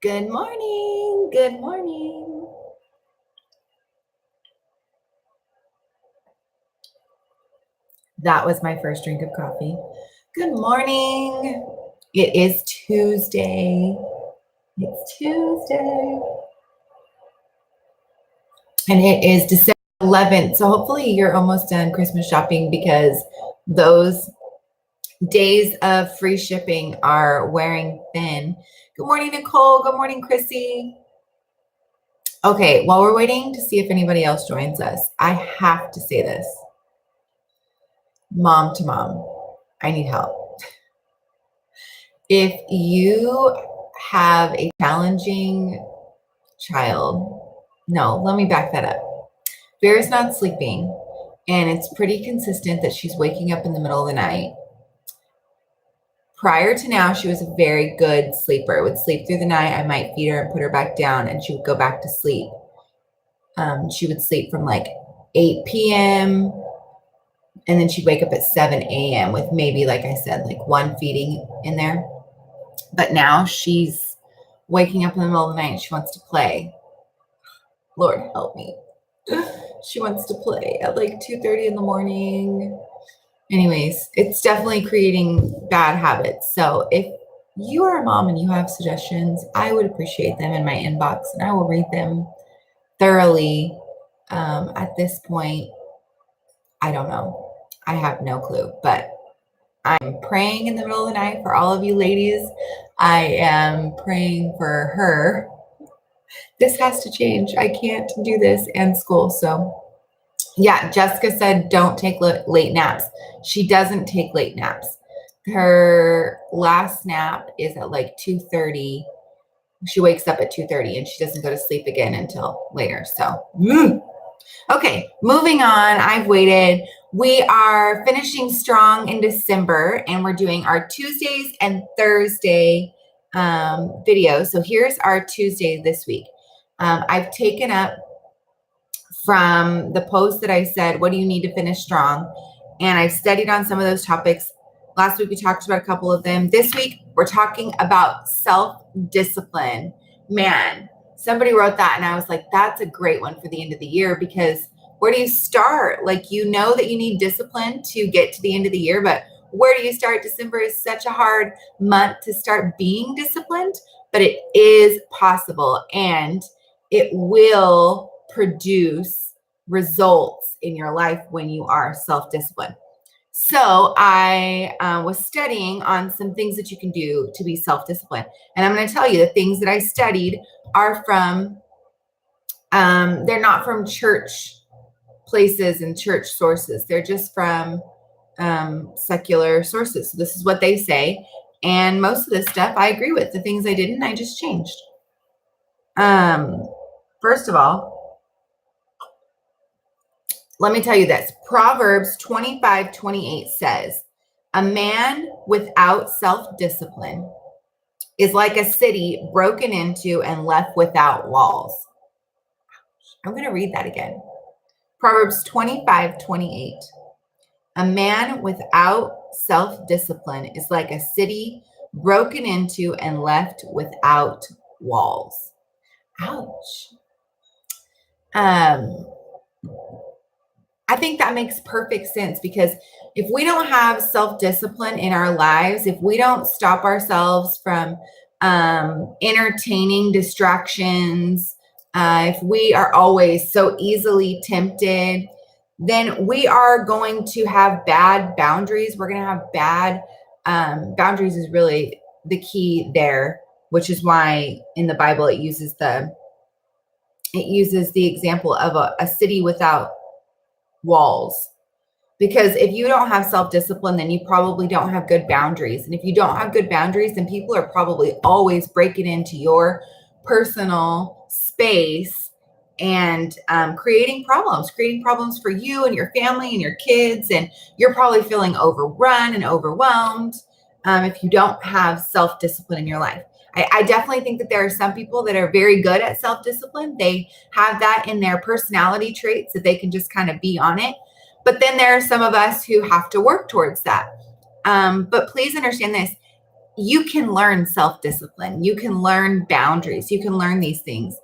Good morning. Good morning. That was my first drink of coffee. Good morning. It is Tuesday. It's Tuesday. And it is December 11th. So hopefully you're almost done Christmas shopping because those days of free shipping are wearing thin. Good morning, Nicole. Good morning, Chrissy. Okay, while we're waiting to see if anybody else joins us, I have to say this. Mom to mom, I need help. If you have a challenging child, no, let me back that up. Vera's not sleeping, and it's pretty consistent that she's waking up in the middle of the night. Prior to now, she was a very good sleeper, would sleep through the night. I might feed her and put her back down, and she would go back to sleep. She would sleep from like 8 p.m., and then she'd wake up at 7 a.m. with maybe, like I said, like one feeding in there. But now she's waking up in the middle of the night and she wants to play. Lord help me. She wants to play at like 2:30 in the morning. Anyways, it's definitely creating bad habits. So if you are a mom and you have suggestions, I would appreciate them in my inbox and I will read them thoroughly. At this point, I don't know. I have no clue, but I'm praying in the middle of the night for all of you ladies. I am praying for her. This has to change. I can't do this and school. So yeah, Jessica said, don't take late naps. She doesn't take late naps. Her last nap is at like 2:30. She wakes up at 2:30 and she doesn't go to sleep again until later. So, okay, moving on. I've waited. We are finishing strong in December and we're doing our Tuesdays and Thursday videos. So here's our Tuesday this week. I've taken up from the post that I said, what do you need to finish strong? And I've studied on some of those topics. Last week, we talked about a couple of them. This week, we're talking about self-discipline. Man, somebody wrote that and I was like, that's a great one for the end of the year because where do you start? Like, you know that you need discipline to get to the end of the year, but where do you start? December is such a hard month to start being disciplined, but it is possible and it will produce results in your life when you are self-disciplined. So I was studying on some things that you can do to be self-disciplined. And I'm going to tell you the things that I studied are from, they're not from church places and church sources. They're just from secular sources. So this is what they say. And most of this stuff I agree with. The things I didn't, I just changed. First of all, let me tell you this. Proverbs 25:28 says, a man without self-discipline is like a city broken into and left without walls. I'm going to read that again. Proverbs 25:28. A man without self-discipline is like a city broken into and left without walls. Ouch. I think that makes perfect sense because if we don't have self-discipline in our lives, if we don't stop ourselves from entertaining distractions, if we are always so easily tempted, then we are going to have bad boundaries. We're going to have bad boundaries is really the key there, which is why in the Bible it uses the example of a city without walls. Because if you don't have self-discipline, then you probably don't have good boundaries. And if you don't have good boundaries, then people are probably always breaking into your personal space and creating problems for you and your family and your kids. And you're probably feeling overrun and overwhelmed if you don't have self-discipline in your life. I definitely think that there are some people that are very good at self-discipline. They have that in their personality traits that they can just kind of be on it. But then there are some of us who have to work towards that. But please understand this. you can learn self-discipline. You can learn boundaries. You can learn these things.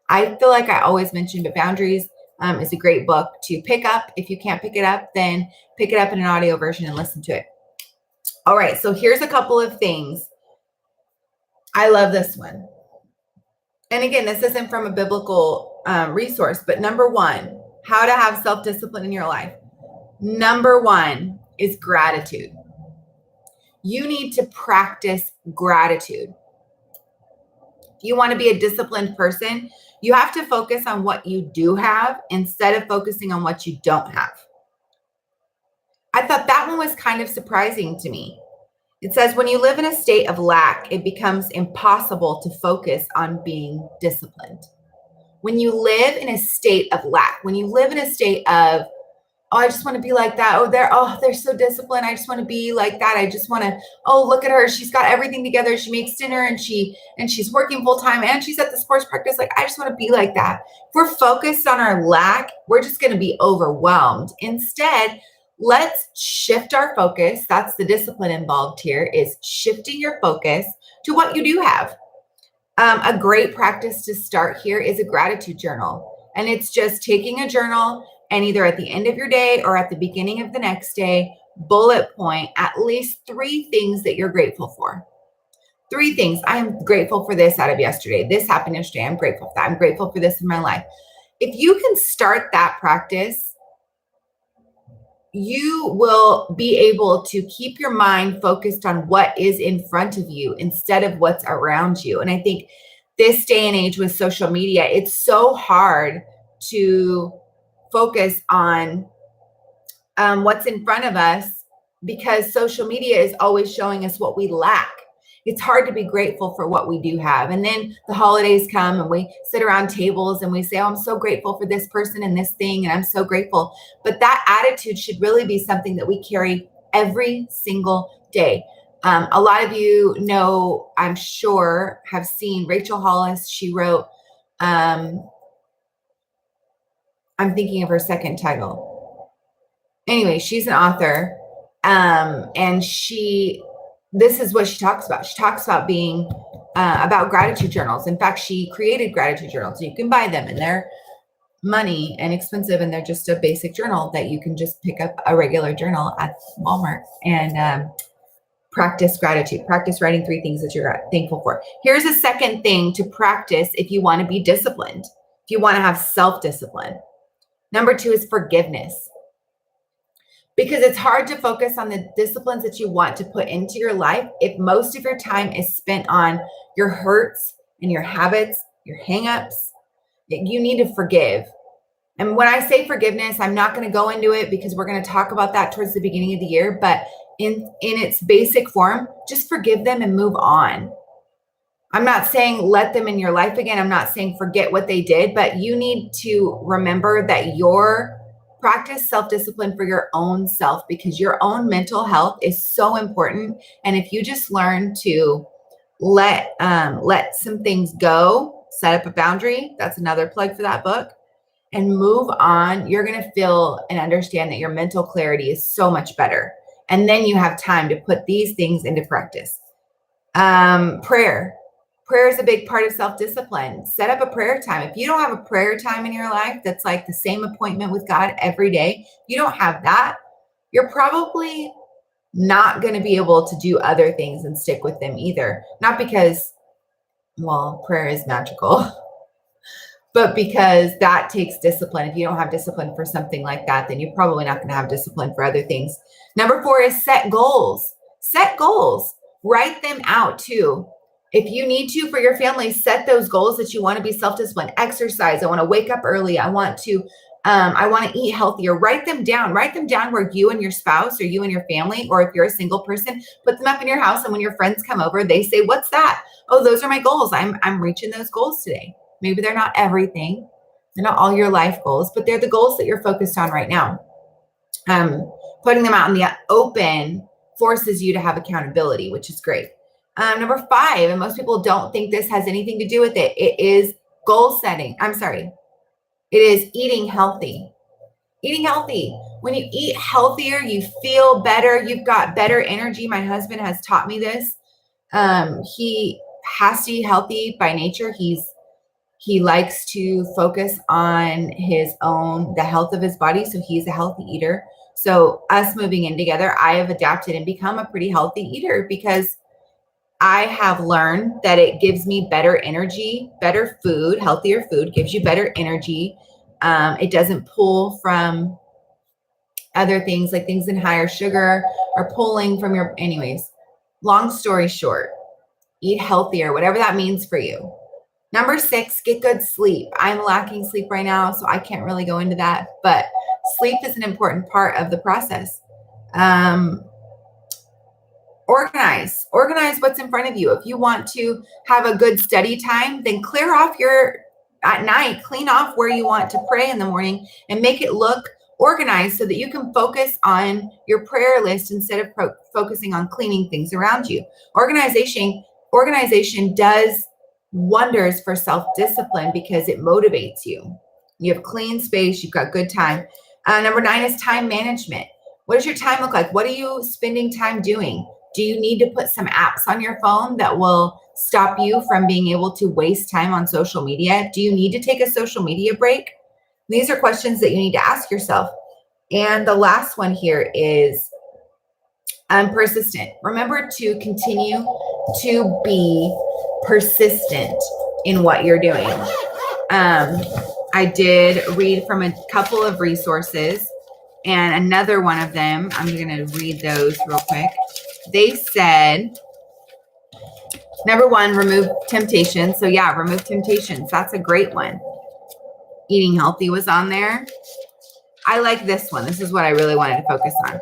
I feel like I always mention, but Boundaries is a great book to pick up. If you can't pick it up, then pick it up in an audio version and listen to it. All right, so here's a couple of things. I love this one. And again, this isn't from a biblical resource, but number one, how to have self-discipline in your life. Number one is gratitude. You need to practice gratitude. If you want to be a disciplined person, you have to focus on what you do have instead of focusing on what you don't have. I thought that one was kind of surprising to me. It says, when you live in a state of lack, it becomes impossible to focus on being disciplined. When you live in a state of lack, when you live in a state of, oh, I just want to be like that. They're so disciplined. I just want to be like that. I just want to, oh, look at her. She's got everything together. She makes dinner and she's working full time and she's at the sports practice. Like, I just want to be like that. If we're focused on our lack, we're just going to be overwhelmed. Instead, let's shift our focus. That's the discipline involved here, is shifting your focus to what you do have. A great practice to start here is a gratitude journal. And it's just taking a journal and either at the end of your day or at the beginning of the next day, bullet point at least 3 things that you're grateful for. 3 things. I am grateful for this out of yesterday. This happened yesterday. I'm grateful for that. I'm grateful for this in my life. If you can start that practice, you will be able to keep your mind focused on what is in front of you instead of what's around you. And I think this day and age with social media, it's so hard to focus on what's in front of us because social media is always showing us what we lack. It's hard to be grateful for what we do have. And then the holidays come and we sit around tables and we say, oh, I'm so grateful for this person and this thing, and I'm so grateful. But that attitude should really be something that we carry every single day. A lot of you know, I'm sure, have seen Rachel Hollis. She wrote, I'm thinking of her second title. Anyway, she's an author. And this is what she talks about. She talks about being about gratitude journals. In fact, she created gratitude journals. So you can buy them and they're money and expensive. And they're just a basic journal that you can just pick up a regular journal at Walmart and practice gratitude. Practice writing 3 things that you're thankful for. Here's a second thing to practice if you want to be disciplined, if you want to have self-discipline. Number 2 is forgiveness. Because it's hard to focus on the disciplines that you want to put into your life if most of your time is spent on your hurts and your habits, your hangups. You need to forgive. And when I say forgiveness, I'm not going to go into it because we're going to talk about that towards the beginning of the year. But in its basic form, just forgive them and move on. I'm not saying let them in your life again. I'm not saying forget what they did, but you need to remember that practice self-discipline for your own self, because your own mental health is so important. And if you just learn to let some things go, set up a boundary, that's another plug for that book, and move on, you're going to feel and understand that your mental clarity is so much better. And then you have time to put these things into practice. Prayer. Prayer is a big part of self-discipline. Set up a prayer time. If you don't have a prayer time in your life that's like the same appointment with God every day, you don't have that, you're probably not going to be able to do other things and stick with them either. Not because, well, prayer is magical, but because that takes discipline. If you don't have discipline for something like that, then you're probably not going to have discipline for other things. Number 4 is set goals. Set goals. Write them out too. If you need to, for your family, set those goals that you want to be self-disciplined. Exercise. I want to wake up early. I want to eat healthier. Write them down. Write them down where you and your spouse or you and your family, or if you're a single person, put them up in your house. And when your friends come over, they say, what's that? Oh, those are my goals. I'm reaching those goals today. Maybe they're not everything. They're not all your life goals, but they're the goals that you're focused on right now. Putting them out in the open forces you to have accountability, which is great. Number 5, and most people don't think this has anything to do with it. It is goal setting. It is eating healthy. Eating healthy. When you eat healthier, you feel better. You've got better energy. My husband has taught me this. He has to eat healthy by nature. He likes to focus on the health of his body. So he's a healthy eater. So us moving in together, I have adapted and become a pretty healthy eater because I have learned that it gives me better energy, better food. Healthier food gives you better energy. It doesn't pull from other things, like things in higher sugar are pulling from anyways. Long story short, eat healthier, whatever that means for you. Number 6, get good sleep. I'm lacking sleep right now, so I can't really go into that, but sleep is an important part of the process. Organize what's in front of you. If you want to have a good study time, then clear off at night, clean off where you want to pray in the morning and make it look organized so that you can focus on your prayer list instead of focusing on cleaning things around you. Organization does wonders for self-discipline because it motivates you. You have clean space, you've got good time. Number 9 is time management. What does your time look like? What are you spending time doing? Do you need to put some apps on your phone that will stop you from being able to waste time on social media? Do you need to take a social media break? These are questions that you need to ask yourself. And the last one here is persistent. Remember to continue to be persistent in what you're doing. I did read from a couple of resources, and another one of them, I'm going to read those real quick. They said, number 1, remove temptations. So yeah, remove temptations. That's a great one. Eating healthy was on there. I like this one. This is what I really wanted to focus on.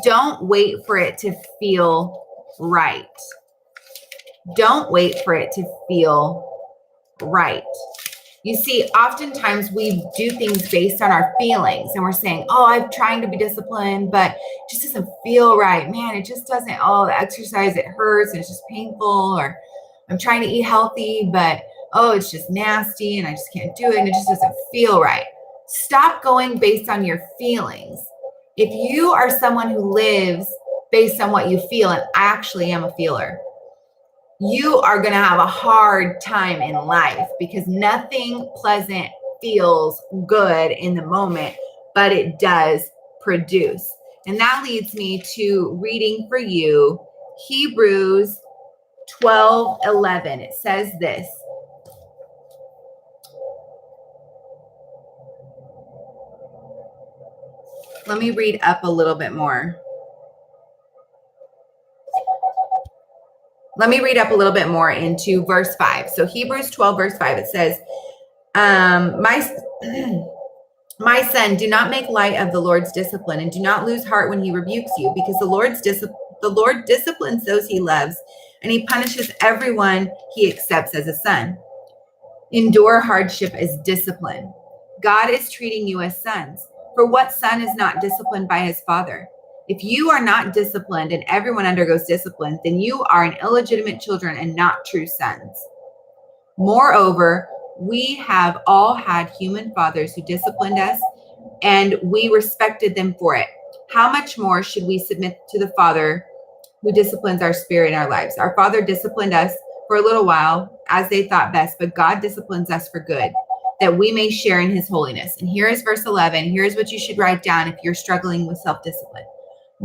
Don't wait for it to feel right. Don't wait for it to feel right. You see, oftentimes we do things based on our feelings and we're saying, oh, I'm trying to be disciplined, but it just doesn't feel right. Man, it just doesn't, the exercise, it hurts and it's just painful. Or I'm trying to eat healthy, but it's just nasty and I just can't do it and it just doesn't feel right. Stop going based on your feelings. If you are someone who lives based on what you feel, and I actually am a feeler, you are going to have a hard time in life because nothing pleasant feels good in the moment, but it does produce. And that leads me to reading for you Hebrews 12:11. It says this. Let me read up a little bit more. Let me read up a little bit more into verse 5. So Hebrews 12, verse 5, it says, my son, do not make light of the Lord's discipline and do not lose heart when he rebukes you, because the Lord disciplines those he loves and he punishes everyone he accepts as a son. Endure hardship as discipline. God is treating you as sons. For what son is not disciplined by his father? If you are not disciplined and everyone undergoes discipline, then you are an illegitimate children and not true sons. Moreover, we have all had human fathers who disciplined us, and we respected them for it. How much more should we submit to the Father who disciplines our spirit in our lives? Our Father disciplined us for a little while as they thought best, but God disciplines us for good, that we may share in his holiness. And here is verse 11. Here's what you should write down if you're struggling with self-discipline.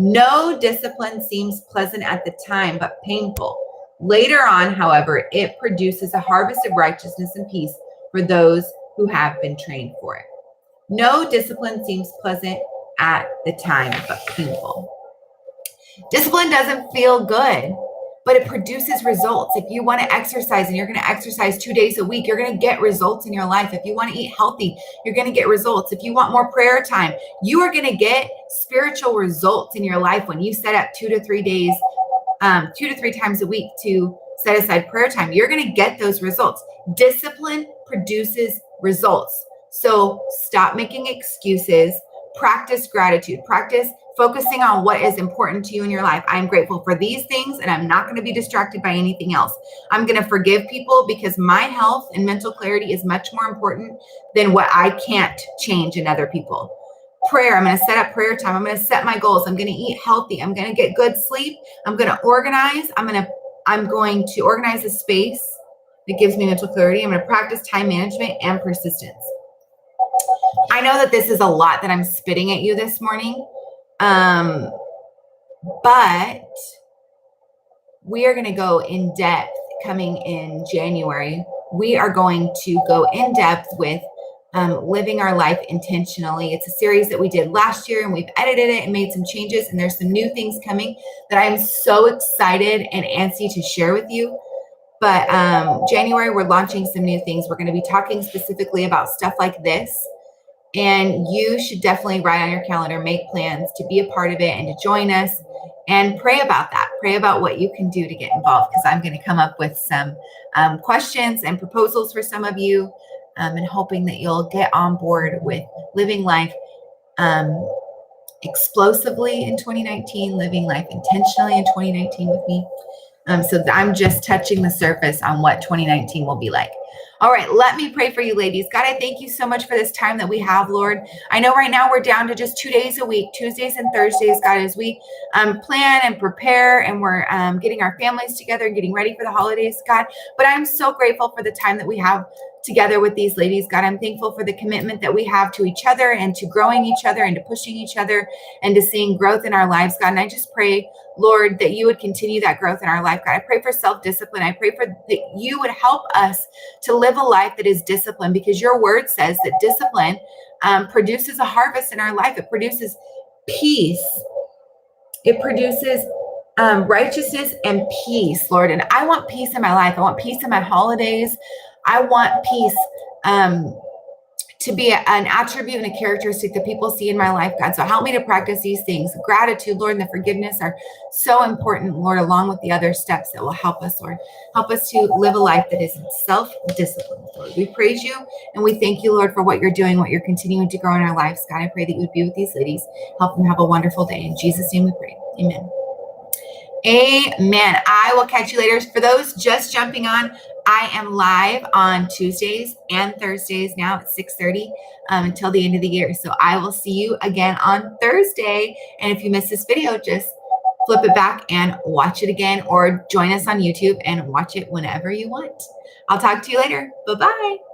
No discipline seems pleasant at the time, but painful. Later on, however, it produces a harvest of righteousness and peace for those who have been trained for it. No discipline seems pleasant at the time, but painful. Discipline doesn't feel good, but it produces results. If you want to exercise and you're going to exercise 2 days a week, you're going to get results in your life. If you want to eat healthy, you're going to get results. If you want more prayer time, you are going to get spiritual results in your life when you set up 2 to 3 days, 2 to 3 times a week to set aside prayer time. You're going to get those results. Discipline produces results. So stop making excuses. Practice gratitude. Practice focusing on what is important to you in your life. I'm grateful for these things, and I'm not going to be distracted by anything else. I'm going to forgive people because my health and mental clarity is much more important than what I can't change in other people. Prayer. I'm going to set up prayer time. I'm going to set my goals. I'm going to eat healthy. I'm going to get good sleep. I'm going to organize. I'm I'm going to organize a space that gives me mental clarity. I'm going to practice time management and persistence. I know that this is a lot that I'm spitting at you this morning, but we are going to go in depth coming in January. We are going to go in depth with living our life intentionally. It's a series that we did last year, and we've edited it and made some changes, and there's some new things coming that I'm so excited and antsy to share with you. But January, we're launching some new things. We're going to be talking specifically about stuff like this. And you should definitely write on your calendar, make plans to be a part of it and to join us, and pray about that. Pray about what you can do to get involved, because I'm going to come up with some questions and proposals for some of you, and hoping that you'll get on board with living life explosively in 2019, living life intentionally in 2019 with me. So I'm just touching the surface on what 2019 will be like. All right, let me pray for you, ladies. God, I thank you so much for this time that we have, Lord. I know right now we're down to just 2 days a week, Tuesdays and Thursdays, God, as we plan and prepare, and we're getting our families together and getting ready for the holidays, God. But I'm so grateful for the time that we have together with these ladies, God. I'm thankful for the commitment that we have to each other and to growing each other and to pushing each other and to seeing growth in our lives, God. And I just pray, Lord, that you would continue that growth in our life, God. I pray for self-discipline. I pray for that you would help us to live a life that is disciplined, because your word says that discipline produces a harvest in our life. It produces peace. It produces righteousness and peace, Lord. And I want peace in my life. I want peace in my holidays. I want peace to be an attribute and a characteristic that people see in my life, God. So help me to practice these things. Gratitude, Lord, and the forgiveness are so important, Lord, along with the other steps that will help us, Lord. Help us to live a life that is self-disciplined, Lord. We praise you and we thank you, Lord, for what you're doing, what you're continuing to grow in our lives. God, I pray that you would be with these ladies. Help them have a wonderful day. In Jesus' name we pray. Amen. Amen. I will catch you later. For those just jumping on, I am live on Tuesdays and Thursdays now at 6:30 until the end of the year. So I will see you again on Thursday. And if you missed this video, just flip it back and watch it again, or join us on YouTube and watch it whenever you want. I'll talk to you later. Bye-bye.